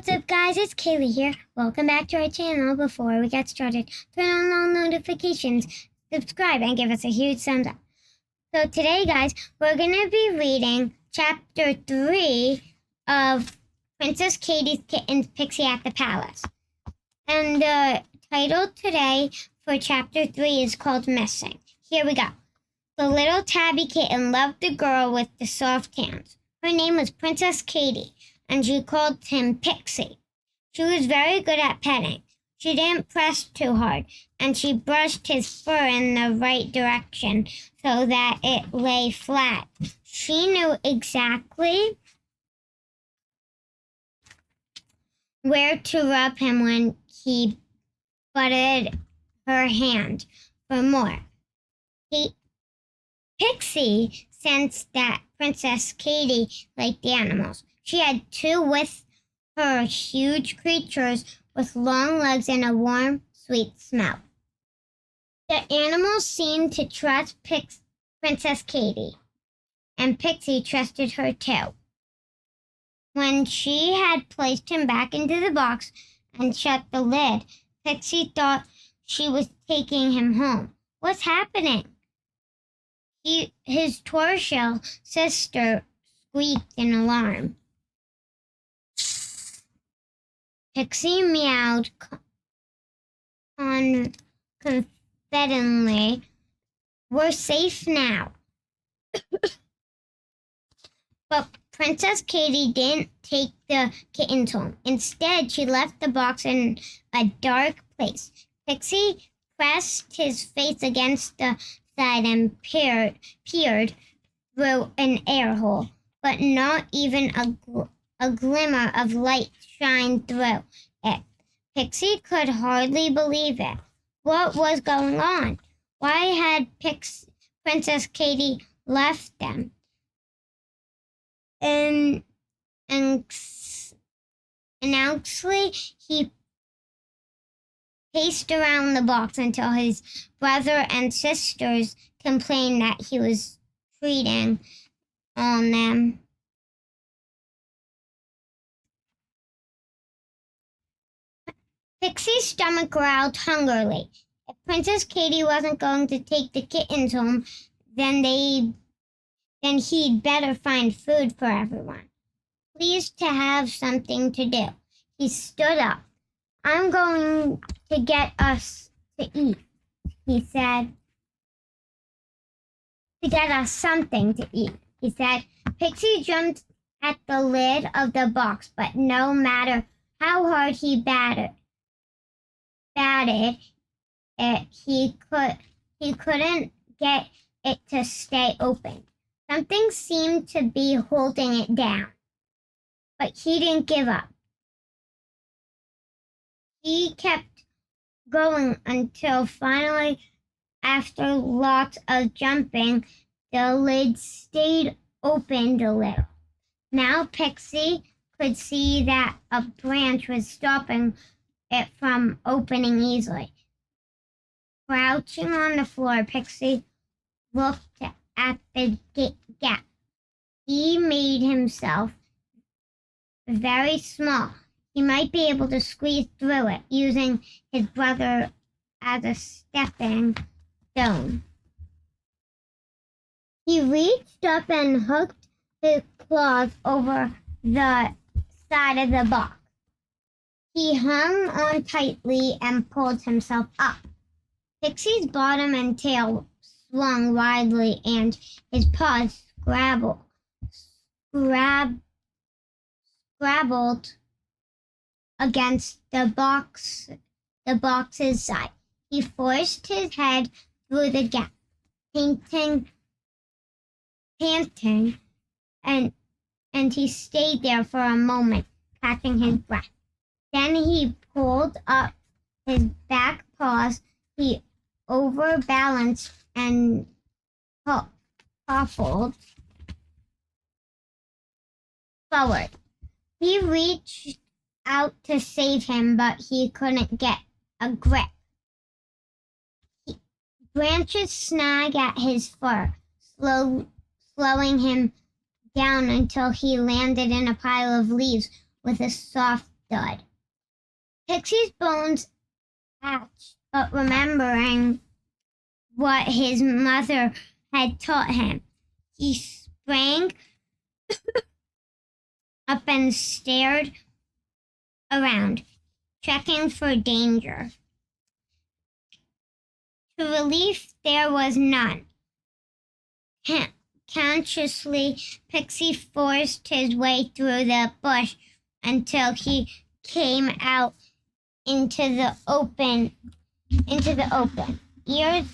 What's up, guys? It's Kayla here. Welcome back to our channel. Before we get started, turn on all notifications, subscribe, and give us a huge thumbs up. So today, guys, we're going to be reading Chapter 3 of Princess Katie's Kittens, Pixie at the Palace. And the title today for Chapter 3 is called Missing. Here we go. The little tabby kitten loved the girl with the soft hands. Her name was Princess Katie, and she called him Pixie. She was very good at petting. She didn't press too hard, and she brushed his fur in the right direction so that it lay flat. She knew exactly where to rub him when he butted her hand for more. Pixie sensed that Princess Katie liked the animals. She had two with her huge creatures with long legs and a warm, sweet smell. The animals seemed to trust Princess Katie, and Pixie trusted her too. When she had placed him back into the box and shut the lid, Pixie thought she was taking him home. What's happening? His tortoiseshell sister squeaked in alarm. Pixie meowed confidently. We're safe now. But Princess Katie didn't take the kittens home. Instead, she left the box in a dark place. Pixie pressed his face against the side and peered through an air hole, but not even a glimmer of light shined through it. Pixie could hardly believe it. What was going on? Why had Princess Katie left them? Anxiously, he paced around the box until his brother and sisters complained that he was treating on them. Pixie's stomach growled hungrily. If Princess Katie wasn't going to take the kittens home, then he'd better find food for everyone. Pleased to have something to do, he stood up. I'm going to get us to eat, he said. To get us something to eat, he said. Pixie jumped at the lid of the box, but no matter how hard he batted it, he couldn't get it to stay open. Something seemed to be holding it down, but he didn't give up. He kept going until finally, after lots of jumping, the lid stayed opened a little. Now Pixie could see that a branch was stopping it from opening easily. Crouching on the floor, Pixie looked at the gap. He made himself very small. He might be able to squeeze through it, using his brother as a stepping stone. He reached up and hooked his claws over the side of the box. He hung on tightly and pulled himself up. Pixie's bottom and tail swung widely, and his paws scrabbled against the box's side. He forced his head through the gap, panting, and he stayed there for a moment, catching his breath. Then he pulled up his back paws. He overbalanced and toppled forward. He reached out to save him, but he couldn't get a grip. Branches snagged at his fur, slowing him down until he landed in a pile of leaves with a soft stood. Pixie's bones ached, but remembering what his mother had taught him, he sprang up and stared around, checking for danger. To relief, there was none. Consciously, Pixie forced his way through the bush until he came out into the open. Ears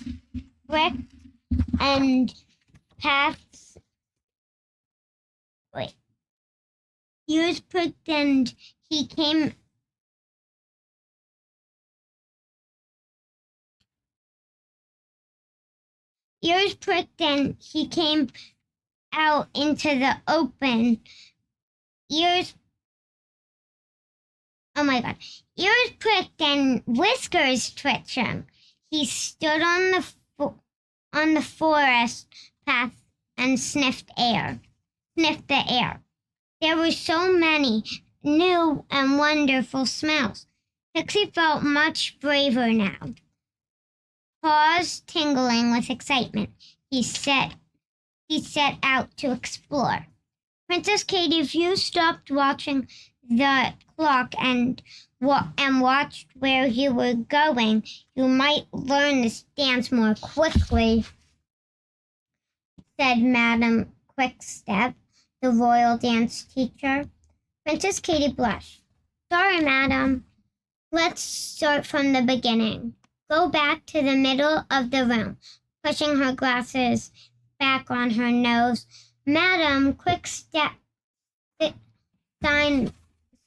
pricked and paths. Ears pricked and he came. Ears pricked and he came out into the open. Ears pricked and whiskers twitching. He stood on the forest path and sniffed the air. There were so many new and wonderful smells. Pixie felt much braver now. Paws tingling with excitement, he set out to explore. Princess Katie, if you stopped watching the clock and watched where you were going, you might learn this dance more quickly, said Madam Quickstep, the royal dance teacher. Princess Katie blushed. Sorry, madam. Let's start from the beginning. Go back to the middle of the room, pushing her glasses back on her nose. Madam Quickstep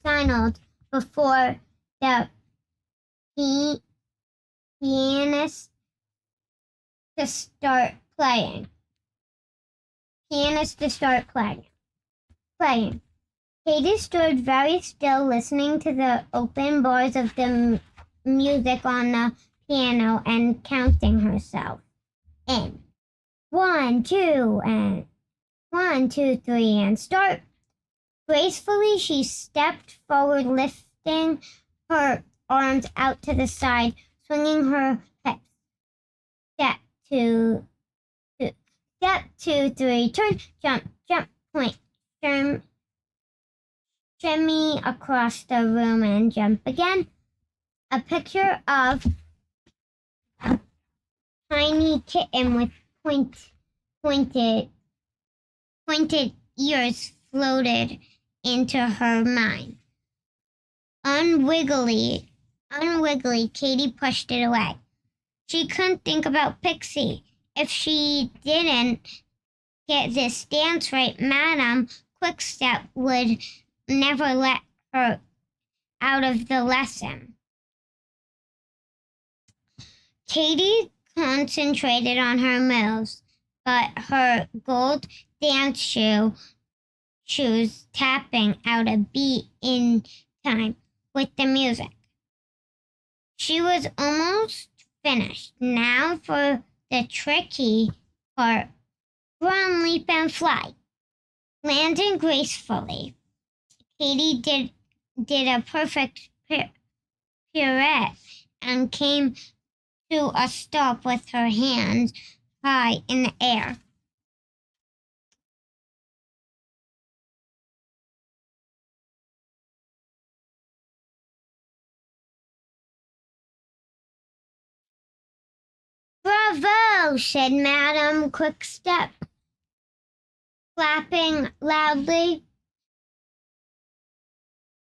signaled before the pianist to start playing. Katie stood very still, listening to the open bars of the music on the piano and counting herself in. 1, 2, and 1, 2, 3, and start. Gracefully, she stepped forward, lifting her arms out to the side, swinging her hips. Step 2, 3, turn, jump, point, shimmy across the room and jump again. A picture of a tiny kitten with pointed ears floated into her mind. Unwiggly, Katie pushed it away. She couldn't think about Pixie. If she didn't get this dance right, Madam Quickstep would never let her out of the lesson. Katie concentrated on her moves, but her gold dance shoes tapping out a beat in time with the music. She was almost finished. Now for the tricky part. Run, leap, and fly. Landing gracefully, Katie did a perfect pirouette and came to a stop with her hands high in the air. Bravo, said Madam Quickstep, clapping loudly.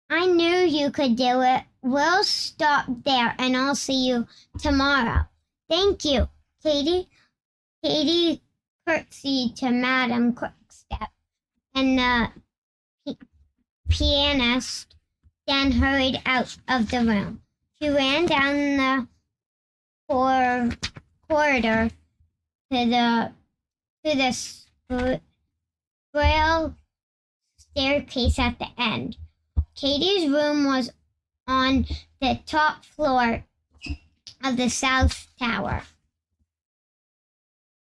I knew you could do it. We'll stop there and I'll see you tomorrow. Thank you, Katie. Katie curtsied to Madam Quickstep, and the pianist then hurried out of the room. She ran down the corridor to the spiral staircase at the end. Katie's room was on the top floor of the South Tower.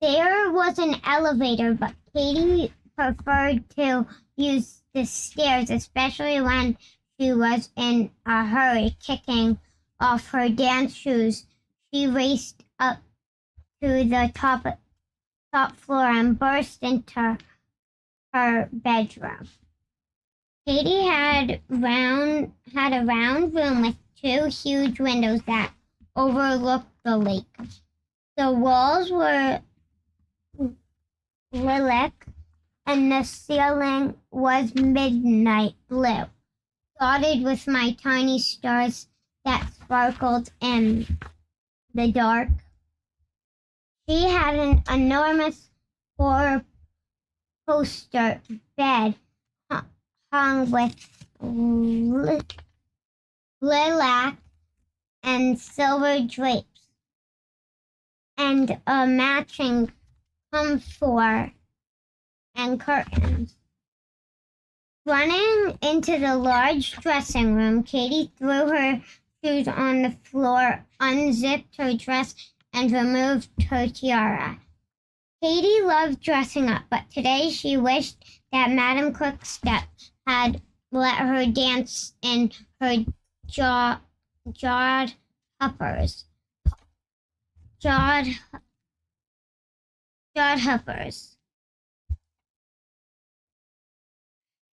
There was an elevator, but Katie preferred to use the stairs, especially when she was in a hurry, kicking off her dance shoes. She raced up to the top floor and burst into her bedroom. Katie had a round room with two huge windows that overlooked the lake. The walls were lilac and the ceiling was midnight blue, dotted with my tiny stars that sparkled in the dark. She had an enormous four-poster bed hung with lilac and silver drapes, and a matching comforter and curtains. Running into the large dressing room, Katie threw her shoes on the floor, unzipped her dress, and removed her tiara. Katie loved dressing up, but today she wished that Madam Quickstep had let her dance in her jawed hoppers. Jawed hoppers.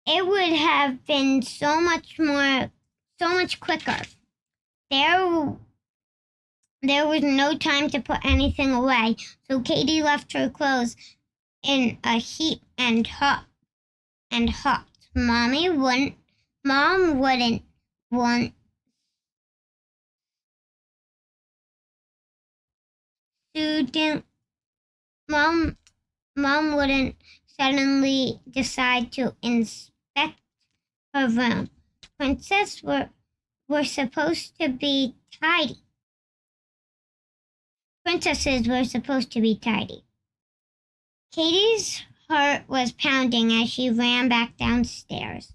It would have been so much quicker. There was no time to put anything away, so Katie left her clothes in a heap and hopped. Mom wouldn't want student. Mom wouldn't suddenly decide to inspect her room. Princesses were supposed to be tidy. Katie's heart was pounding as she ran back downstairs.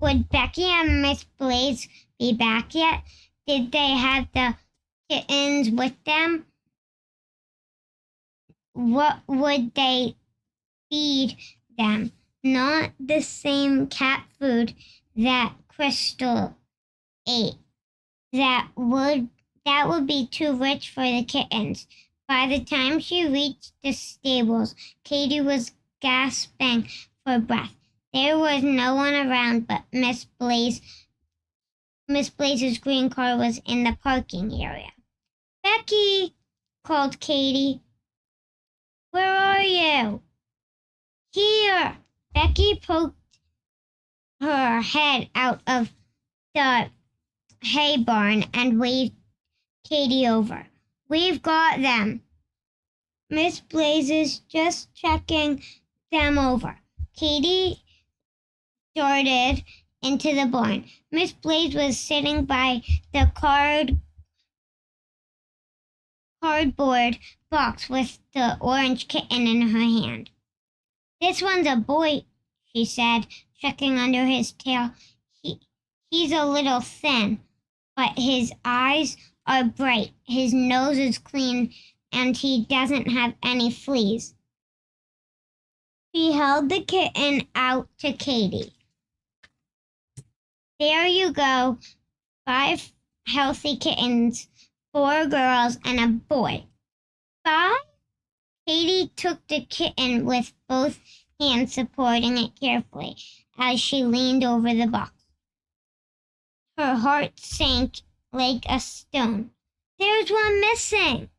Would Becky and Miss Blaze be back yet? Did they have the kittens with them? What would they feed them? Not the same cat food that Crystal ate. That would be too rich for the kittens. By the time she reached the stables, Katie was gasping for breath. There was no one around but Miss Blaze. Miss Blaze's green car was in the parking area. "Becky," called Katie. "Where are you?" "Here." Becky poked her head out of the hay barn and waved Katie over. "We've got them." "Miss Blaze is just checking them over." Katie darted into the barn. Miss Blaze was sitting by the cardboard box with the orange kitten in her hand. "This one's a boy," she said, checking under his tail. He's a little thin, but his eyes are bright, his nose is clean, and he doesn't have any fleas. She held the kitten out to Katie. "There you go, 5 healthy kittens, 4 girls and a boy." "5?" Katie took the kitten with both hands, supporting it carefully as she leaned over the box. Her heart sank like a stone. "There's one missing."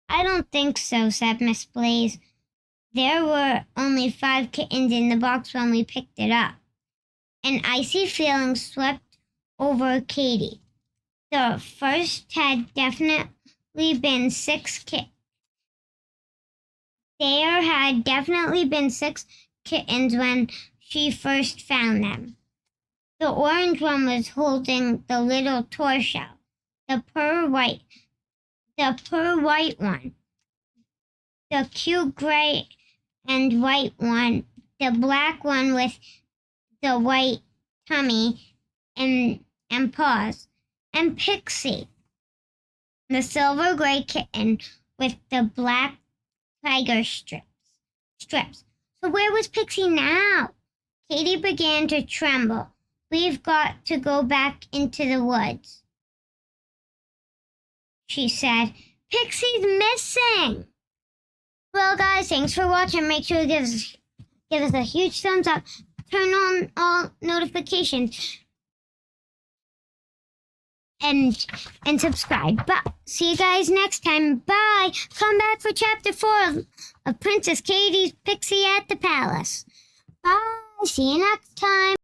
"I don't think so," said Miss Blaze. "There were only 5 kittens in the box when we picked it up." An icy feeling swept over Katie. The first had definitely been 6 kittens. There had definitely been 6 kittens when she first found them. The orange one was holding the little toy shell. The pure white one. The cute gray and white one. The black one with the white tummy and paws. And Pixie, the silver gray kitten with the black tiger strips. So where was Pixie now? Katie began to tremble. we've got to go back into the woods, she said. Pixie's missing. Well, guys, thanks for watching. Make sure to give us a huge thumbs up. Turn on all notifications. And subscribe. But see you guys next time. Bye. Come back for chapter 4 of Princess Katie's Pixie at the Palace. Bye. See you next time.